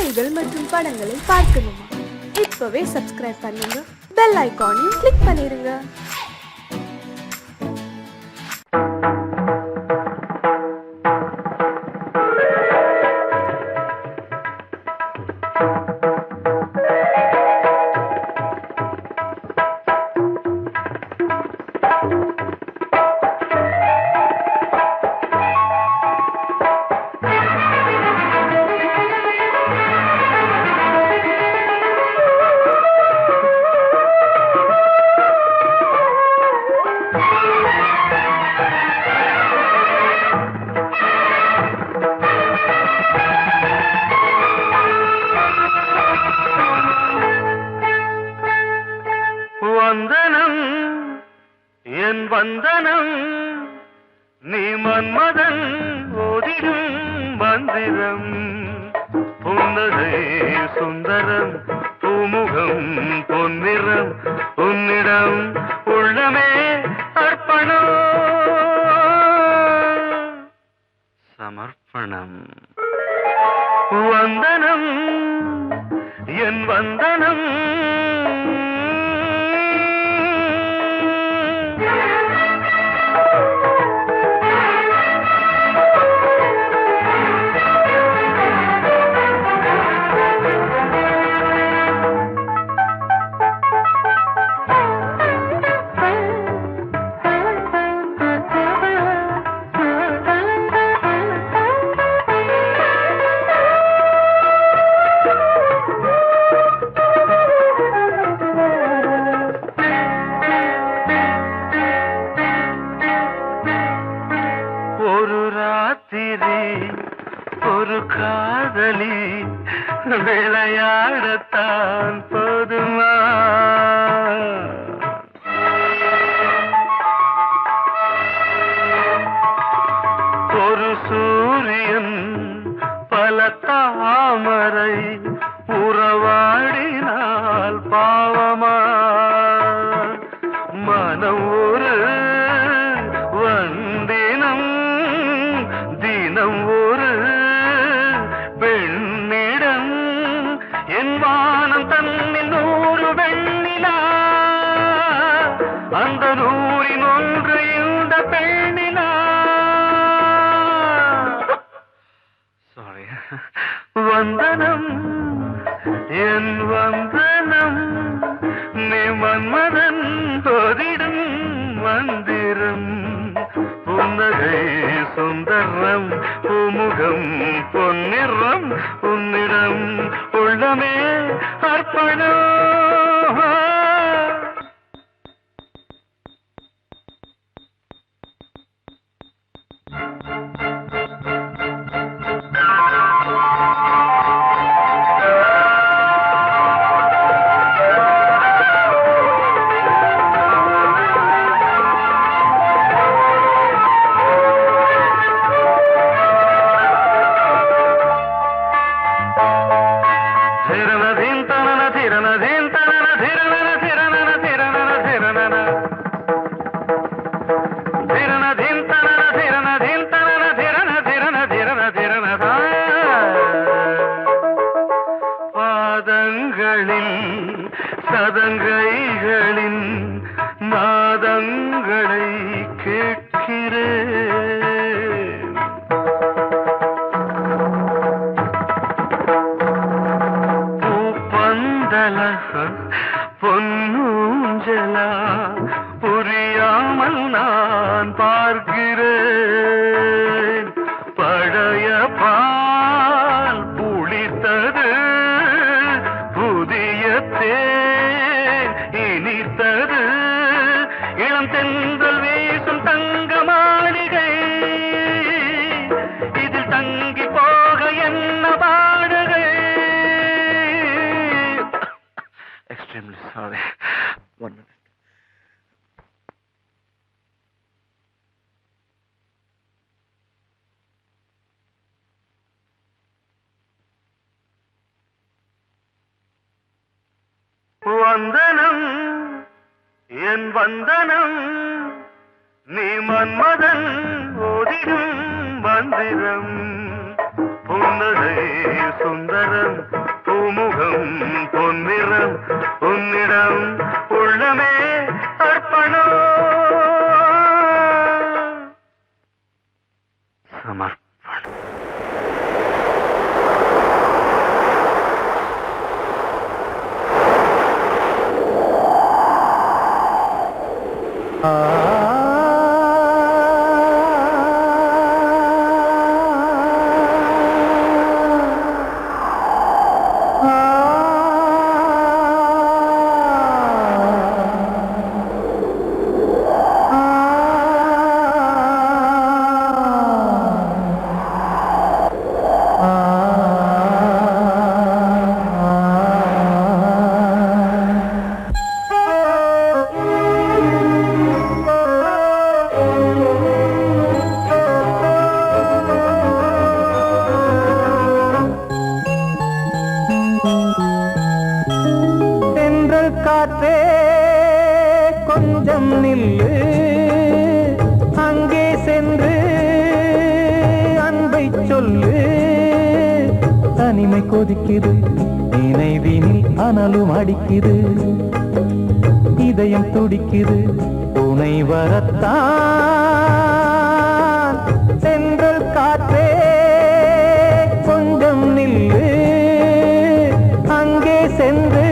காணொளிகள் மற்றும் படங்களை பார்க்கணுமா? இப்பவே சப்ஸ்கிரைப் பண்ணுங்க, பெல் ஐகானையும் கிளிக் பண்ணிருங்க. வந்தனம் என் வந்தனம் நீ மன்மதன் ஓதிடும் மந்திரம் புன்னகை சுந்தரம் பூமுகம் பொன்னிறம் உன்னிடம் உள்ளமே அர்ப்பணம் சமர்ப்பணம் வந்தனம் என் வந்தனம் ஒரு ராத்திரி ஒரு காதலி விளையாடத்தான் போதுமா? ஒரு சூரியன் பல தாமரை உறவாடினால் பாவமா? மனம் ஒரு வந்தினம் தினம் ஒரு பெண்ணிடம் என் வானம் தன்னில் 100 வெண்ணிலா அந்த 100இன் ஒன்று இந்த பெண்ணிலா. சாரி. வந்தனம் என் வந்தனம் நீ மன்மதன் ஓதிடும் மந்திரம் புன்னகை சுந்தரம் பூமுகம் பொன்னிறம் உன்னிடம் உள்ளமே அர்ப்பணம். பாதங்களில் சதங்கைகளின் நாதங்களை கேட்கிறேன். பூப்பந்தல பொன்னூஞ்சலா புரியாமல் நான் பார்க்கிறேன். பழைய பால் புளித்தது புதிய தேன் இனித்தது இளம் தென்றல் வீசும் தங்க மாளிகை இதில் தங்கி போக என்ன பாடுகை. Extremely sorry. 1 minute. வந்தனம் என் வந்தனம் நீ மன்மதன் ஓதிடும் மந்திரம் புன்னகை சுந்தரம் தென்றல் காற்றே கொஞ்சம் நில்லு, அங்கே சென்று அன்பை சொல்லு. தனிமை கொதிக்குது, நினைவினில் அனலும் அடிக்குது, இதயம் துடிக்குது, துணை வரத்தான். தென்றல் காற்றே கொஞ்சம் நில்லு, அங்கே சென்று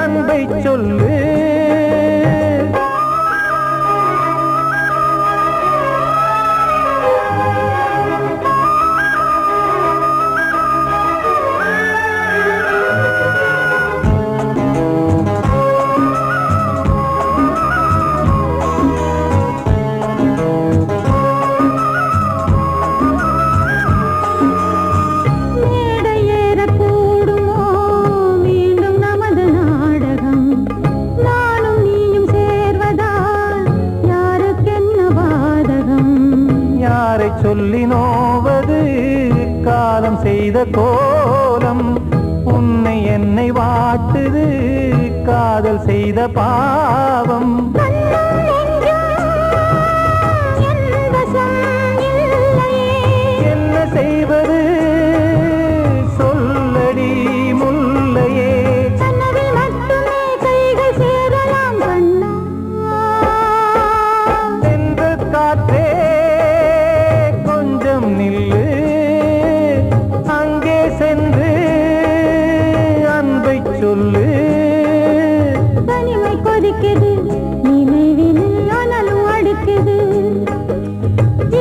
அன்பை சொல்லு. சொல்லி நோவது காலம் செய்த கோலம், உன்னை என்னை வாட்டுது காதல் செய்த பாவம். என்ன செய்வது சொல்லடி முல்லையே. தென்றல் காற்றே நில்லு, அங்கே சென்று அன்பை சொல்லு. தனிமை கொதிக்குது, நினைவினில் அனலும் அடிக்குது,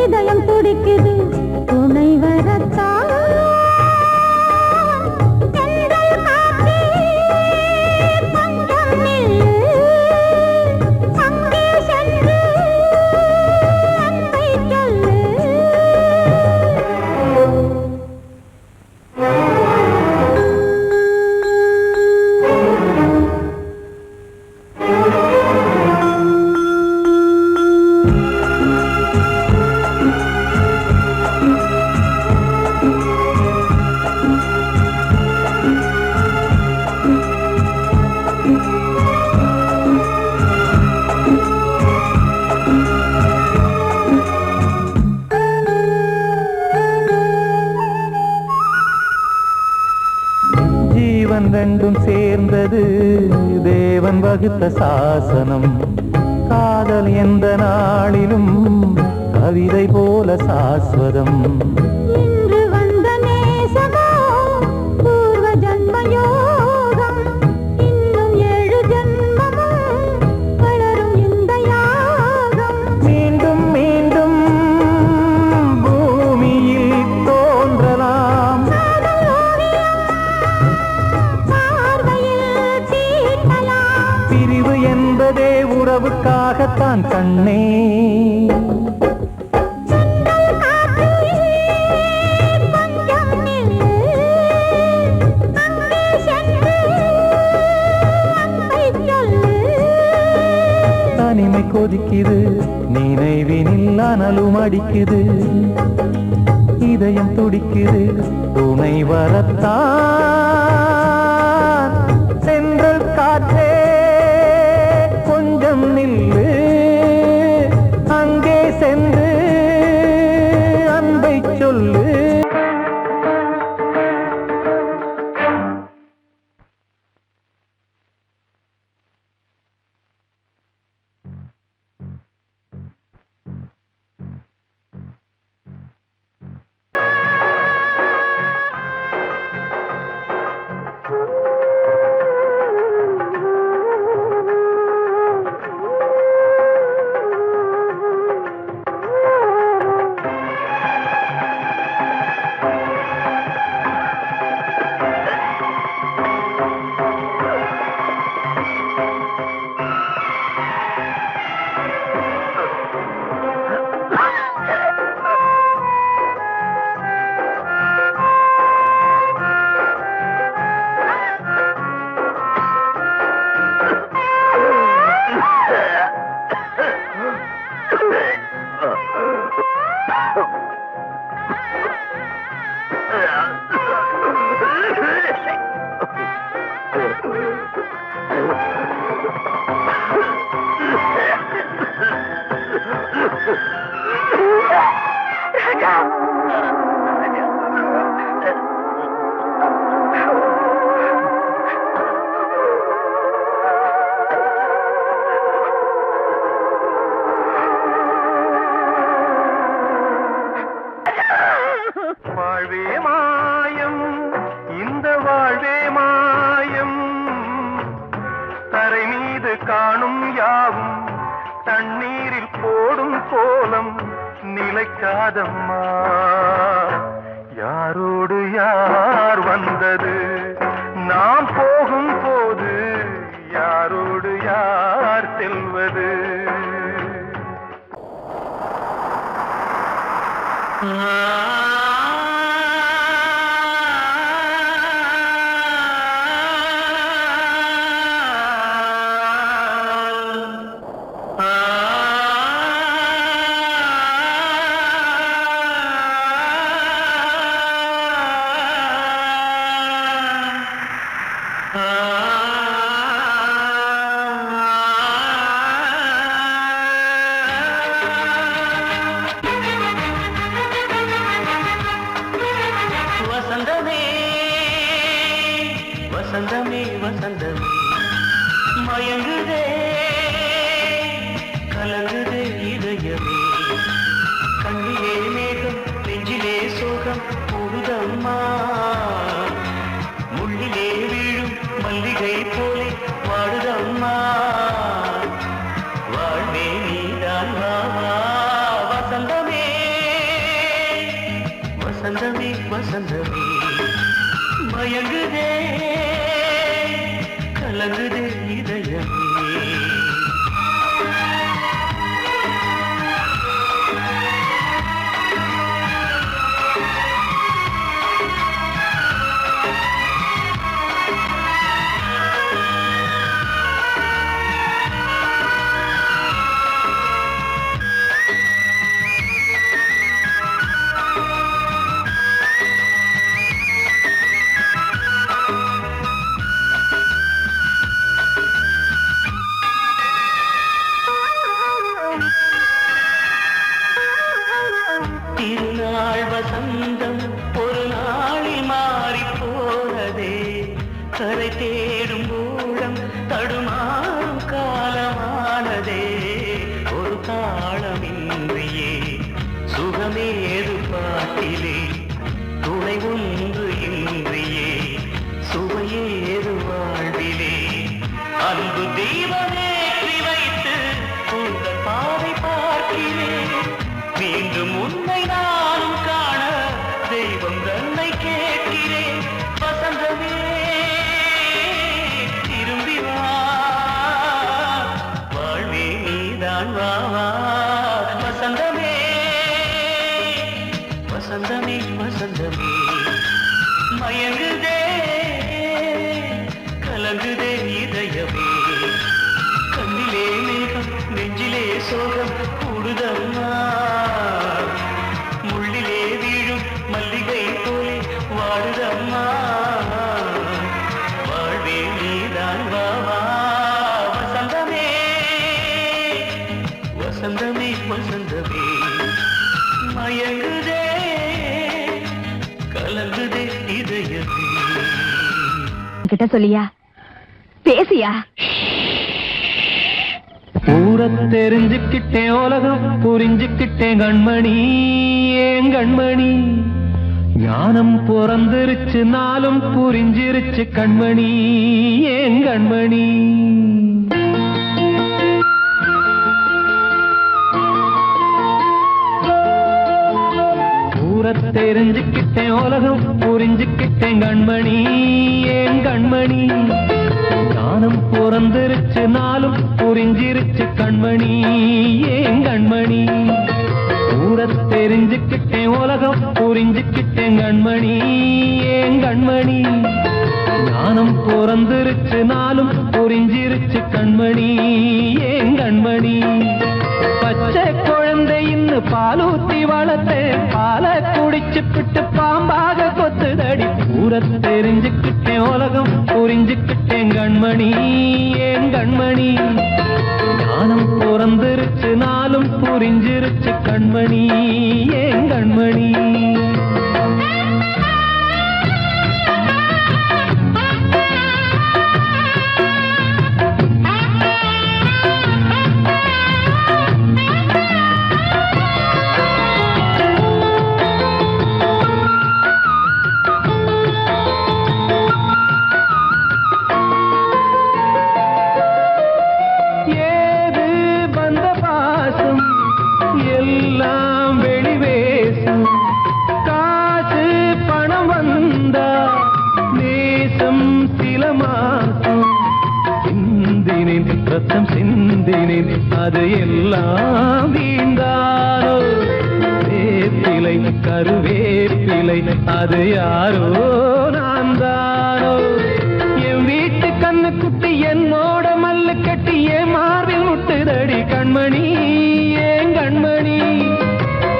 இதயம் துடிக்குது, துணை வரத்தான். தென்றல் காற்றே கொஞ்சம் நில்லு, அங்கே சென்று அன்பை சொல்லு. ஜீவன் ரெண்டும் சேர்ந்தது தேவன் வகுத்த சாசனம். காதல் எந்த நாளிலும் கவிதை போல சாஸ்வதம். இன்று வந்த நேசமோ பூர்வ ஜன்ம யோகம், இன்னும் 7 ஜன்மமும் வளரும் இந்த யாகம். மீண்டும் மீண்டும் பூமியில் தோன்றலாம், பிரிவு என்பதே உறவுக்காகத்தான் கண்ணே. தனிமை கொதிக்குது, நினைவினில் அனலும் அடிக்குது, இதயம் துடிக்குது, துணை வரத்தான். தென்றல் காற்றே கொஞ்சம் நில்லு, அங்கே சென்று அன்பை சொல்லு. கிடைக்காதம்மா. யாரோடு யார் வந்தது நாம் போகும் போது, யாரோடு யார் செல்வது? வசந்தமே வசந்தமே வசந்தமே மயங்குதே கலங்குதே இதயமே. கண்ணிலே மேகம் நெஞ்சிலே சோகம் போடுதம்மா. முள்ளிலே வீழும் மல்லிகை போலே வாடுதம்மா. வாழ்வே நீதான் வா வா. வசந்தமே வசந்தமே வசந்தமே மயங்குதே கலங்குதே இதயமே. திருநாள் வசந்தம் ஒரு நாளில் மாறி போனதே. கரை தேடும் ஊடம் தடுமாறும் காலமானதே. ஒரு தாளமின்றியே சுகமேது பாட்டிலே. துணை ஒன்று இன்றியே சுவையேது வாழ்விலே. அன்பு தீபமேற்றி வைத்து உங்கள் பாதை பார்க்கிறேன். மீண்டும் உன்னை நானும் காண தெய்வம் தன்னை கேட்கிறேன். வசந்தமே திரும்பி வா. வாழ்வே நீதான் வா வா. வசந்தமே வசந்தமே வசந்தமே மயங்குதே கலங்குதே இதயமே. கண்ணிலே மேகம் நெஞ்சிலே சோகம் கூடுதம்மா. முள்ளிலே வீழும் மல்லிகை போலே வாடுதம்மா. வாழ்வே நீதான் வா வா. வசந்தமே வசந்தமே வசந்தமே மயங்குதே கலங்குதே இதயமே. கிட்ட சொல்லியா பேசியா? ஊரை தெரிஞ்சுக்கிட்டேன் உலகம் புரிஞ்சுக்கிட்டேன் கண்மணி ஏன் கண்மணி. ஞானம் பிறந்திருச்சு நாளும் புரிஞ்சிருச்சு கண்மணி ஏன் கண்மணி. ஊரை தெரிஞ்சுக்கிட்டேன் உலகம் புரிஞ்சுக்கிட்டேன் கண்மணி ஏன் கண்மணி. ஞானம் பிறந்திருச்சு நாளும் புரிஞ்சிருச்சு கண்மணி ஏன் கண்மணி. ஊரை தெரிஞ்சுக்கிட்டேன் உலகம் புரிஞ்சுக்கிட்டேன் கண்மணி ஏன் கண்மணி. ஞானம் பிறந்திருச்சு நாளும் புரிஞ்சிருச்சு கண்மணி ஏன் கண்மணி. பச்சை குழந்தை இன்னும் பாலூத்தி வளர்த்தேன். பாலை குடிச்சு பிட்டு பாம்பாக கொத்துதடி. ஊரை தெரிஞ்சுக்கிட்டேன் உலகம் புரிஞ்சுக்கிட்டேன் கண்மணி ஏன் கண்மணி. ஞானம் பிறந்திருச்சு நாளும் புரிஞ்சிருச்சு கண்மணி ஏன் கண்மணி. எல்லாம் வெளி மாசம் சிந்தினேன் ரத்தம் சிந்தினேன் அது எல்லாம் வீண்டாரோ வேப்பிலை கருவேப்பிலை அது யாரோ நான் தானோ என் வீட்டு கண்ணு குட்டி என்னோட மல்லு கட்டி என் மார்பில் முட்டுதடி கண்மணி ஏன் கண்மணி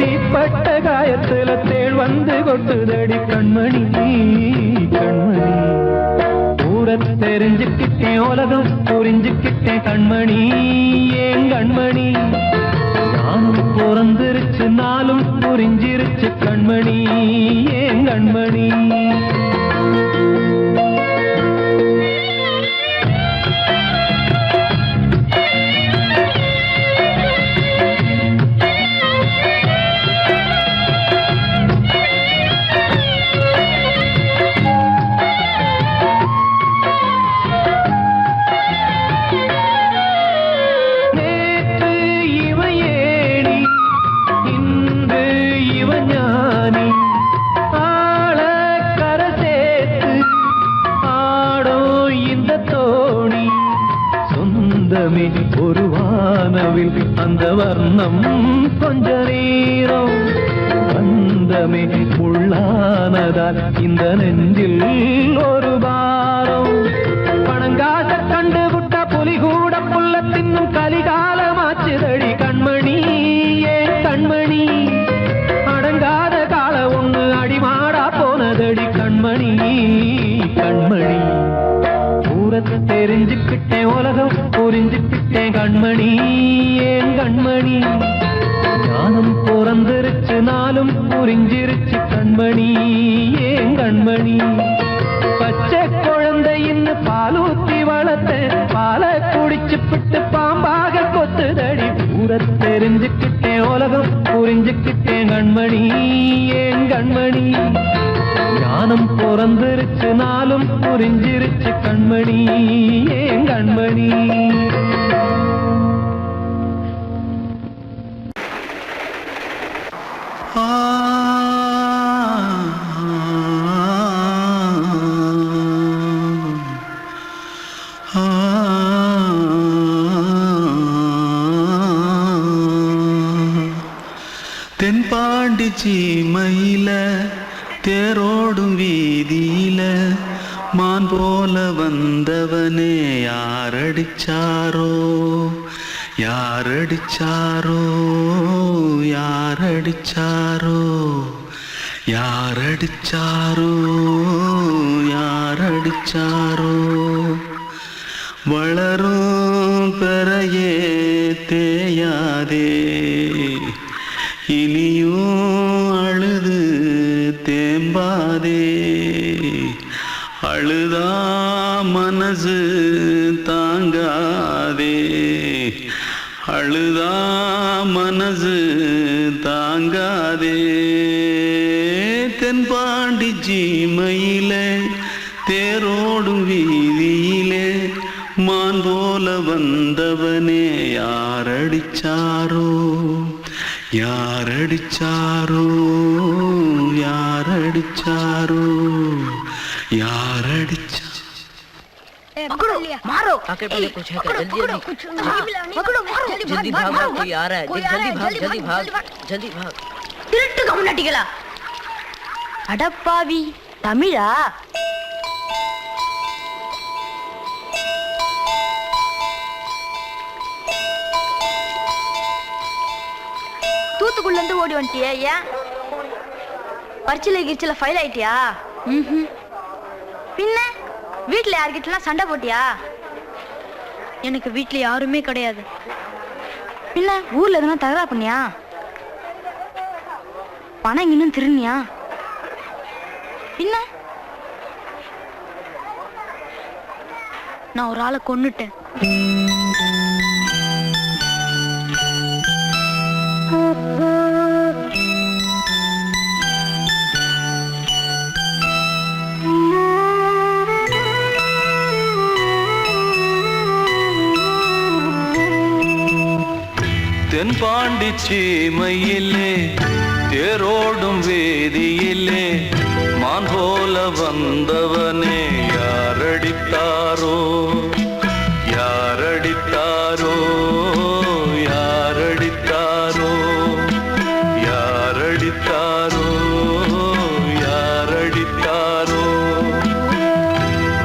தீப்பட்ட காயத்துல தேள் வந்து கொட்டுதடி கண்மணி கண்மணி ஊர தெரிஞ்சுக்கிட்டேன் உலகம் புரிஞ்சுக்கிட்டேன் கண்மணி ஏன் கண்மணி நானும் பிறந்திருச்சு நாளும் புரிஞ்சிருச்சு கண்மணி ஏன் கண்மணி ஒரு வானவில் அந்த வர்ணம் கொஞ்ச நேரம் பந்தமே உள்ளானதால் இந்த நெஞ்சில் ஒரு பாரம் பணங்காச கண்டு விட்ட புலி கூட புல்ல தின்னும் கலிகாலமாச்சுதடி கண்மணி ஏன் கண்மணி அடங்காத கால ஒண்ணு அடிமாடா போனதடி கண்மணி கண்மணி தெரிஞ்சுக்கிட்டேன் உலகம் புரிஞ்சுக்கிட்டேன் கண்மணி ஏன் கண்மணி ஞானம் பிறந்திருச்சு நாளும் புரிஞ்சிருச்சு கண்மணி ஏன் கண்மணி பச்சை குழந்தை இன்னும் பாலூத்தி வளர்த்த பாலை குடிச்சு பிட்டு பாம்பாக கொத்துதடி பூர தெரிஞ்சுக்கிட்டேன் உலகம் புரிஞ்சுக்கிட்டேன் கண்மணி ஏன் கண்மணி ஞானம் பிறந்திருச்சு நாளும் புரிஞ்சிருச்சு கண்மணி ஏன் கண்மணி தென்பாண்டி சீமையில தேரோடும் வீதியில மான் போல வந்தவனே யாரடிச்சாரோ யாரடிச்சாரோ யாரடிச்சாரோ யாரடிச்சாரோ யாரடிச்சாரோ வளரும் பெறையே தேயாதே இனியும் அழுது தேம்பாதே அழுதா மனசு தாங்காதே அழுதா மனசு தாங்காதே தென்பாண்டி சீமையிலே தேரோடும் வீதியிலே மான் போல வந்தவனே யாரடிச்சாரோ யாரடிச்சாரோ யாரடிச்சாரோ யாரடிச்சா पकड़ो मारो आके पहले कुछ है क्या पकड़ो मारो जल्दी भाग कोई आ रहा है जल्दी भाग திருட்டு கம்முனட்டிகளா அடப்பாவி தமிழா தூத்துக்குள்ள இருந்து ஓடி வந்துட்டியா ஏன் பரிச்சையில கிரிச்சில ஃபைல் ஆயிட்டியா பின்ன வீட்டுல யார்கிட்டலாம் சண்டை போட்டியா எனக்கு வீட்டுல யாருமே கிடையாது பின்ன ஊர்ல எதுனா தகராறு பண்ணியா பணம் இன்னும் திருநியா பின்ன நான் ஒரு ஆளை கொன்னுட்டேன் தென்பாண்டி சீமையிலே தேரோடும் வேதியிலே மான் போல வந்தவனே யாரடித்தாரோ யாரடித்தாரோ யாரடித்தாரோ யாரடித்தாரோ யாரடித்தாரோ யாரடித்தாரோ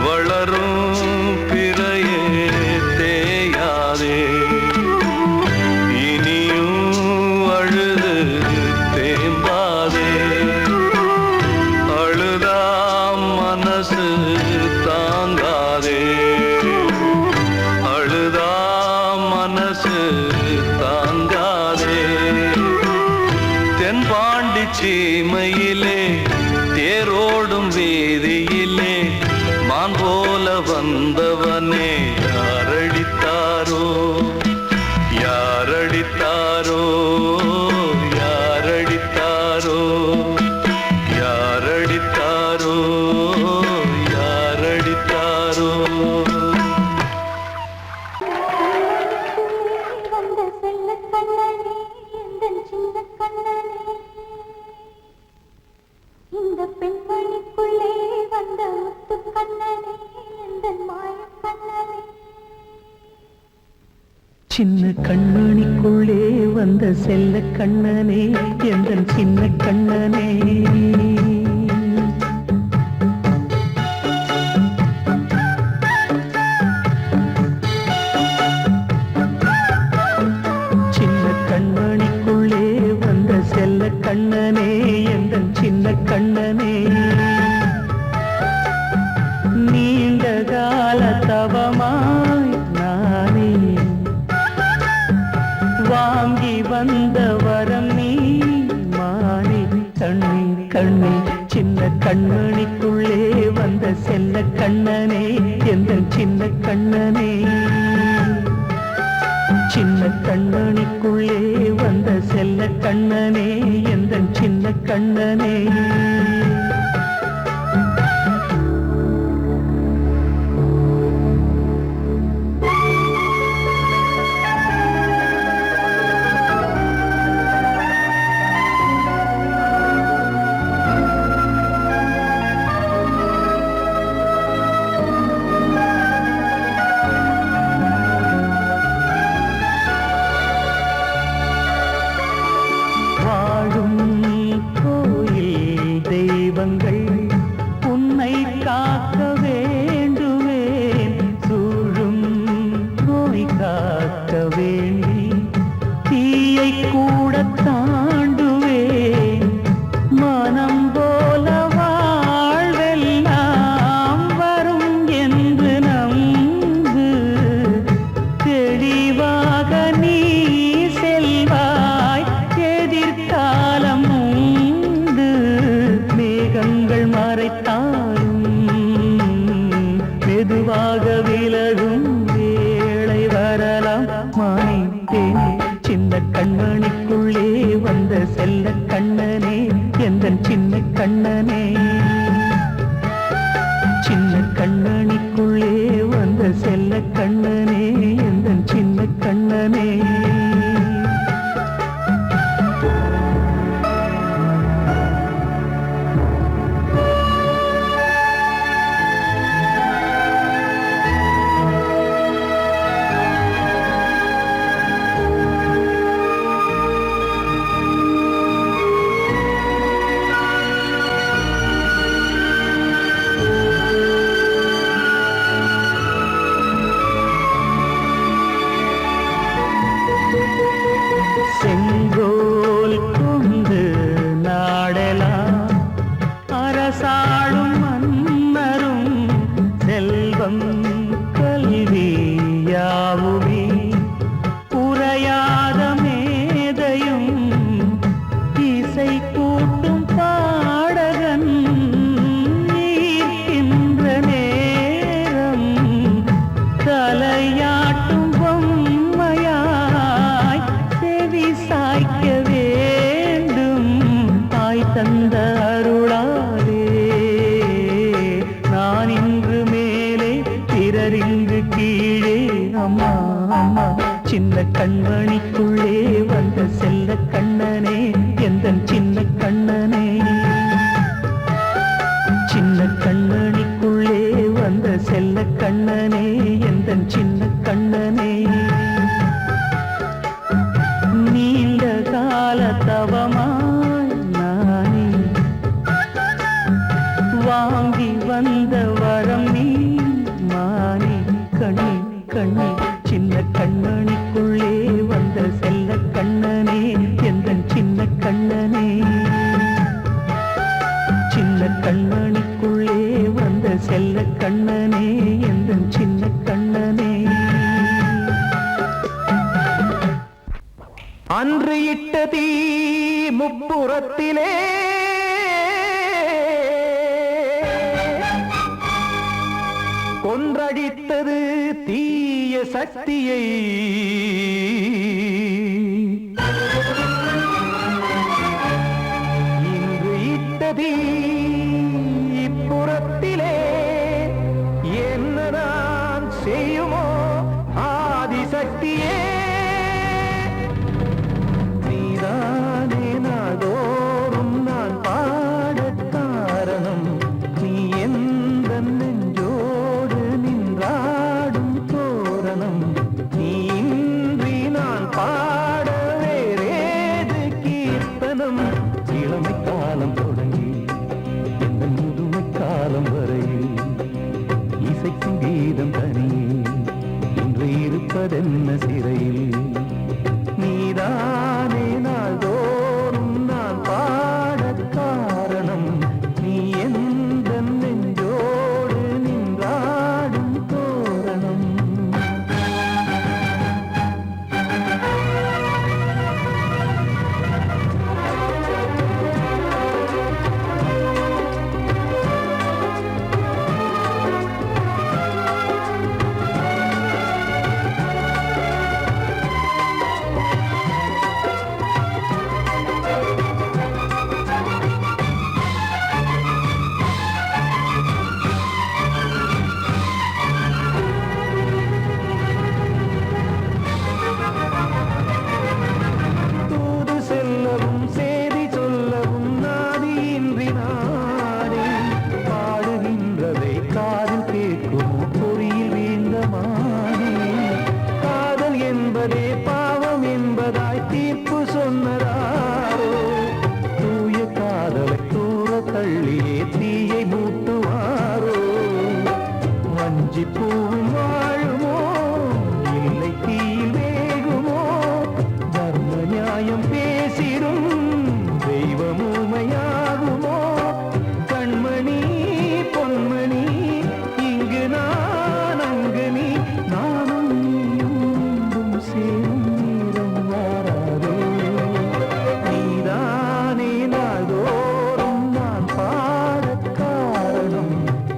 வளரும் பிறையே தேயாதே இனியும் அழுது தேம்பாதே அழுதாம் மனசு தாங்காதே அழுதாம் மனசு தாங்காதே தென்பாண்டி சீமையிலே தேரோடும் வீதியிலே மான் போல வந்தவனே யாரடித்தாரோ யாரடித்தாரோ யாரடித்தாரோ யாரடித்தாரோ யாரடித்தாரோ வந்த செல்ல கண்ணனே எந்தன் சின்ன கண்ணனே இந்த பெண் பணிக்குள்ளே வந்த முத்து கண்ணனே எந்தன் மாய கண்ணனே சின்ன கண்மணிக்குள்ளே வந்த செல்ல கண்ணனே எந்தன் சின்ன கண்ணனே சின்ன கண்மணிக்குள்ளே வந்த செல்ல கண்ணனே எந்தன் சின்ன கண்ணனே நீண்ட கால தவமாய் நானே வாங்கி வந்த வரம் நீ மாறி கண்ணே கண்ணே சின்ன கண்மணிக்குள்ளே வந்த செல்ல கண்ணனே எந்தன் சின்ன கண்ணனே சின்ன கண்மணிக்குள்ளே வந்த செல்ல கண்ணனே எந்தன் சின்ன கண்ணனே வாழும் கோயில் தெய்வங்கள் உன்னை காக்க வேண்டுவேன் சூழும் நோய் காக்க வேண்டி தீயை கூட தாண்டுவேன் மனம் போல வாழ்வெல்லாம் வரும் என்று நம்பு தெளிவாக நீ செல்வாய் எதிர்காலம் உண்டு மேகங்கள் மறைத்தாலும் மெதுவாக விலகும் வேளை வரலாம் மானேன் சின்ன கண்மணிக்குள்ளே வந்த செல்ல கண்ணனே எந்தன் சின்ன கண்ணனே சின்ன கண்ணனிக்குள்ளே வந்த செல்ல கண்ணனே எந்தன் சின்ன கண்ணனே செங்கோல் கொண்டு நாடலாம் அரசாளும் மன்னரும் செல்வம் கல்வியாவுமே உரையாத மேதையும் இசை கூட்டும் பாடகன் ஈர்க்கின்ற நேரம் தலையாட்டும் பொம்மையாய் செவி சாய்க்க வேண்டும் தாய் தந்த அருளாலே நான் இன்று மேலே பிறரிங்கு கீழே அம்மா அம்மா சின்ன கண்மணிக்குள்ளே வந்த செல்ல கண்ணனே எந்தன் சின்ன கண்ணனே சின்ன கண்ணனிக்குள்ளே வந்த செல்ல கண்ணனே பழம் நீ மானே கண்ணி கண்ணி சின்ன கண்மணிக்குள்ளே வந்த செல்ல கண்ணனே எந்தன் சின்ன கண்ணனே சின்ன கண்மணிக்குள்ளே வந்த செல்ல கண்ணனே எந்தன் சின்ன கண்ணனே அன்று இட்ட தீ முப்புறத்திலே கொன்றடித்தது தீய சக்தியை இன்று இட்ட தீ இப்புறத்திலே என்னதான் செய்யுமோ ஆதிசக்தியே நீதானே நாடோறும் நான் பாடக் காரணம் நீ எந்த நெஞ்சோடு நின்றாடும் தோரணம் நீ இன்றி நான் பாட வேறேது கீர்த்தனம் இளமை காலம் தொடங்கி எந்த முதுமை காலம் வரையில் இசைக்கும் கீதம் தனியே இன்று இருப்பதென்ன சிறையில் நீதானே நாள்தோறும் நான் பாடக் காரணம் நீ எந்த நெஞ்சோடு நின்றாடும் தோரணம் தூது செல்லவும் சேதி சொல்லவும் நாதியின்றி நானே பாடுகின்றதை காதில் கேட்குமோ பொறியில் வீழ்ந்தமானே காதல் என்பதே பாவம் என்பதாய் தீர்ப்பு சொன்னதாரோ தூய காதலை தூர தள்ளியே தீயை மூட்டுவாரோ வஞ்சி பூவும் வாழுமோ இல்லை தீயில் வேகுமோ தர்ம நியாயம் பேசிடும் தெய்வம் ஊமையாகுமோ கண்மணி பொன்மணி இங்கு நான் அங்கு நீ நானும் நீயும் மீண்டும் சேரும் நேரம் வாராதோ நீதானே நாள்தோறும் நான் பாடக் காரணம்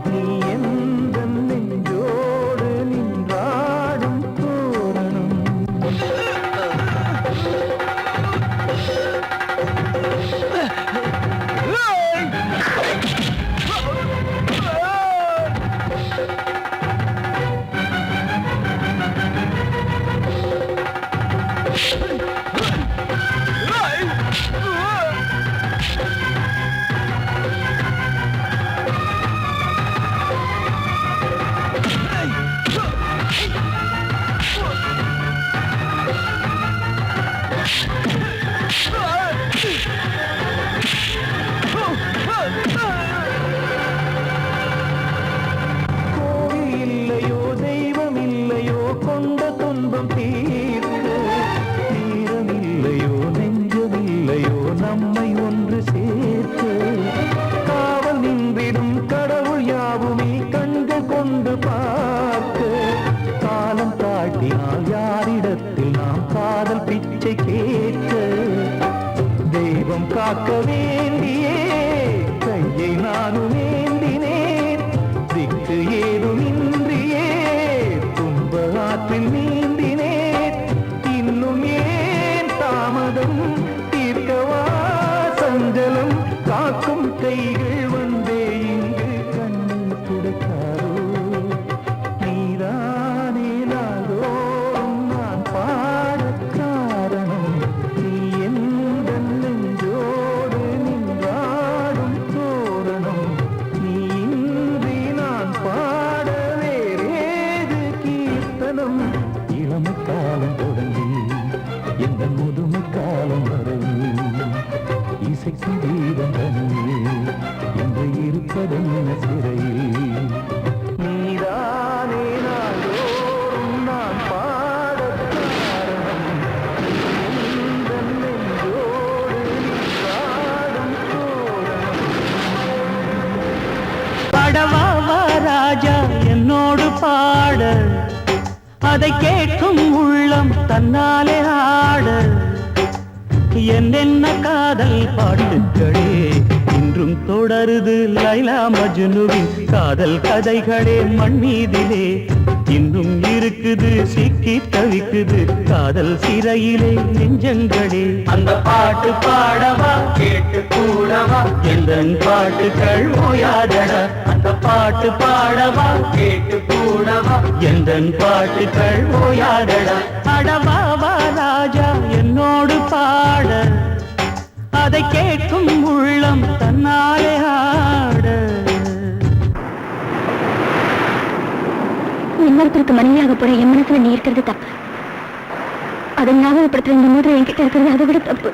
நீ எந்த நெஞ்சோடு நின்றாடும் தோரணம் கோவில் இல்லையோ தெய்வம் இல்லையோ கொண்ட துன்பம் தீர்க்க நேரம் இல்லையோ நெஞ்சம் இல்லையோ நம்மை ஒன்று சேர்க்க காவல் நின்றிடும் கடவுள் யாவுமே கண்கள் கொண்டு பார்க்க காலம் காட்டினால் யாரிடத்தில் நாம் காதல் பிச்சை கேட்க தெய்வம் காக்க வேண்டியே கையை நானும் ஏந்தினேன் திக்கு ஏதுமின்றியே துன்ப ஆற்றில் நீந்தினேன் இன்னும் ஏன் தாமதம் தீர்க்கவா சஞ்சலம் காக்கும் கைகள் வந்தே இங்கு கண்ணீர் துடைக்காரோ நீதானே நாள்தோறும் நான் பாடக் காரணம் நீ எந்த நெஞ்சோடு அதை கேட்கும் உள்ளம் தன்னாலே ஆட என்னென்ன காதல் பாட்டுகளே இன்றும் தொடருது லைலா மஜ்னுவின் காதல் கதைகளே மண் மீதிலே இன்னும் இருக்குது சிக்கி தவிக்குது காதல் சிறையிலே நெஞ்சங்களே அந்த பாட்டு பாடவா கேட்டு கூடவா எந்தன் பாட்டுகள் ஓயாதடா அந்த பாட்டு பாடவா கேட்டு கூடவா எந்தன் பாட்டுகள் ஓயாதடா அடவாவா ராஜா என்னோடு பாட அதை கேட்கும் உள்ளம் தன்னாலே ஆட இன்னொருத்தருக்கு மனைவியாக போற என் மனசுல நீ இருக்கிறது தப்பு. அதை ஞாபகப்படுத்துற இந்த மோதிரம் என்கிட்ட இருக்கிறது அதை விட தப்பு.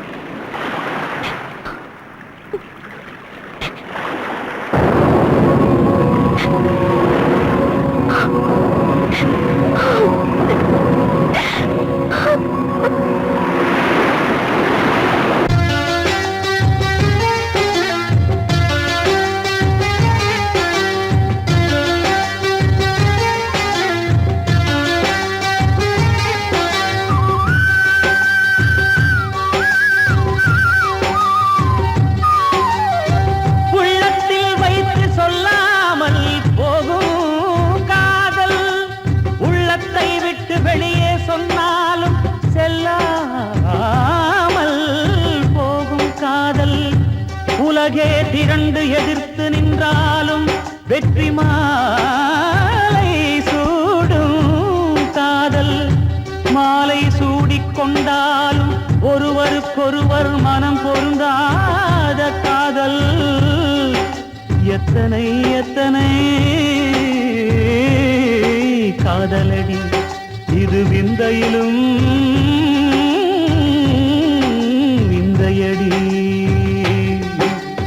வெளியே சொன்னாலும் செல்லாமல் போகும் காதல் உலகே திரண்டு எதிர்த்து நின்றாலும் வெற்றி மாலை சூடும் காதல் மாலை சூடிக்கொண்டாலும் ஒருவருக்கொருவர் மனம் பொருந்தாத காதல் எத்தனை எத்தனை காதலடி இது விந்தையிலும் விந்தையடி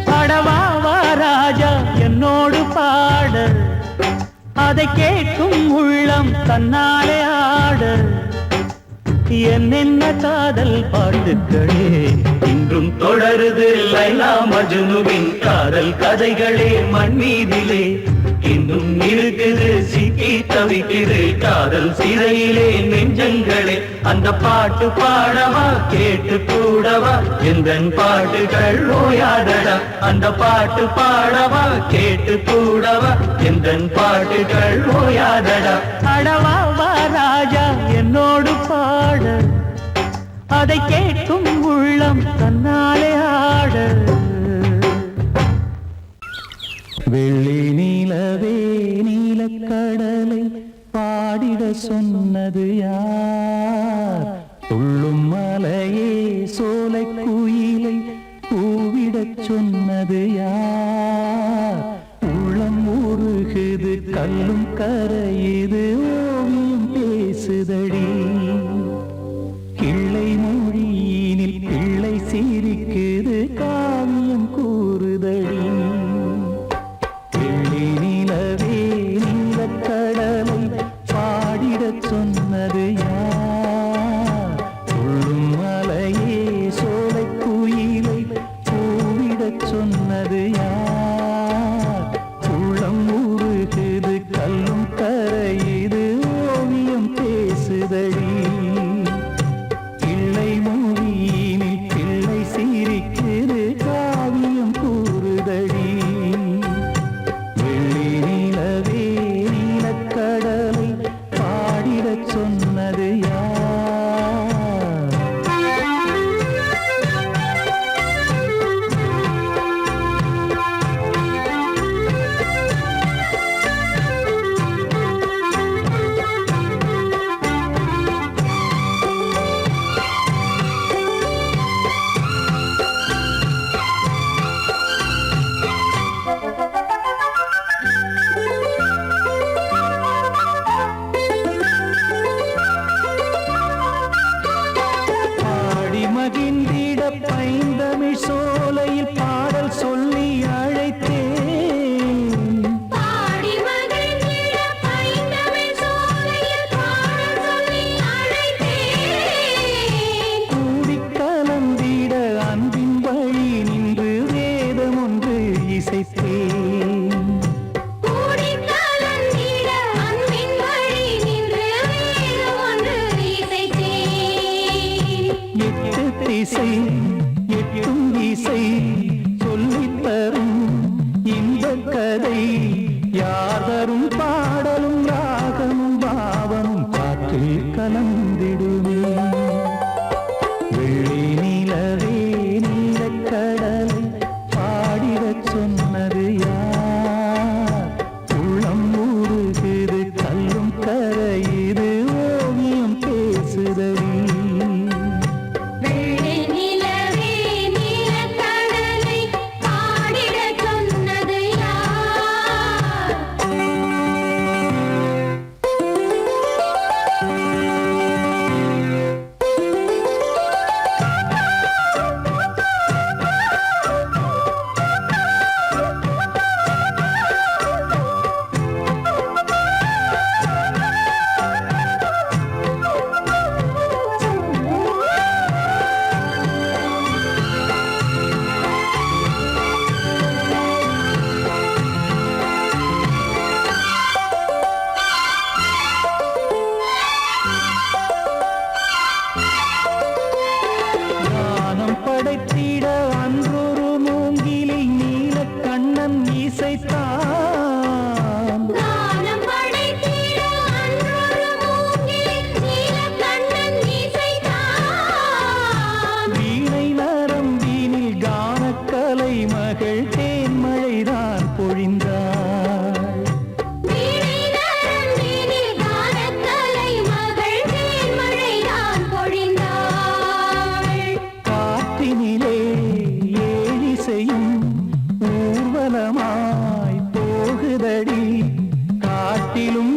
பாடவாவா ராஜா என்னோடு பாட அதை கேட்கும் உள்ளம் தன்னாலே ஆட என்னென்ன காதல் பாட்டுகளே இன்றும் தொடருது லைலா மஜ்னுவின் காதல் கதைகளே மண் மீதிலே இன்னும் இருக்குது சிக்கி தவிக்குது காதல் சிறையிலே நெஞ்சங்களே அந்த பாட்டு பாடவா கேட்டு கூடவா எந்தன் பாட்டுகள் ஓயாதடா அந்த பாட்டு பாடவா கேட்டு கூடவா எந்தன் பாட்டுகள் ஓயாதடா அடவாவா ராஜா என்னோடு பாட அதை கேட்கும் உள்ளம் தன்னாலே ஆட வெள்ளி நீலவே நீலக்கடலை பாடிட சொன்னது யார் துள்ளும் மலையே சோலை குயிலை கூவிடச் சொன்னது யார் உள்ளம் உருகுது கல்லும் கரையுது ஓவியம் பேசுதடி கிள்ளை மொழியினில் பிள்ளை சிரிக்குது காவியம் கூறுதடி நிலவே நீலக்கடலை பாடிடச் சொன்னது யார் துள்ளும் மலையே சோலை குயிலை கூவிடச் சொன்னது யார் உள்ளம் உருகுது கல்லும் கரையுது திசை எட்டும் இசை சொல்லித் தரும் இந்த கதை யார் தரும் பாடலும் ராகமும் பாவமும் காற்றில் கலந்திடுமே வெள்ளி நிலவே நீலக்கடலை பாடிடச் சொன்னது யார் உள்ளம் ஊறுகிறது கல்லும் கரையுது ஓவியம் பேசுதடி படைத்திட அன்றொரு மூங்கிலில் நீலக்கண்ணன் இசைத்தான் வீணை நரம்பினில் கானக்கலை மகள் தேன்மழைதான் பொழிந்தாள் காற்றினிலே ஏழிசையும் ஊர்வலமாய் போகுதடி காட்டிலும்